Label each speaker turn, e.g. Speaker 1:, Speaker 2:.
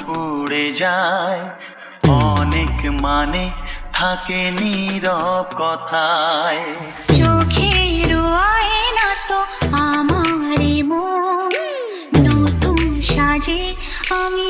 Speaker 1: উড়ে যায়। অনেক মানে থাকে নীরব কথায়।
Speaker 2: চোখের আয়না তো আমারই মন, নতুন সাজে আমি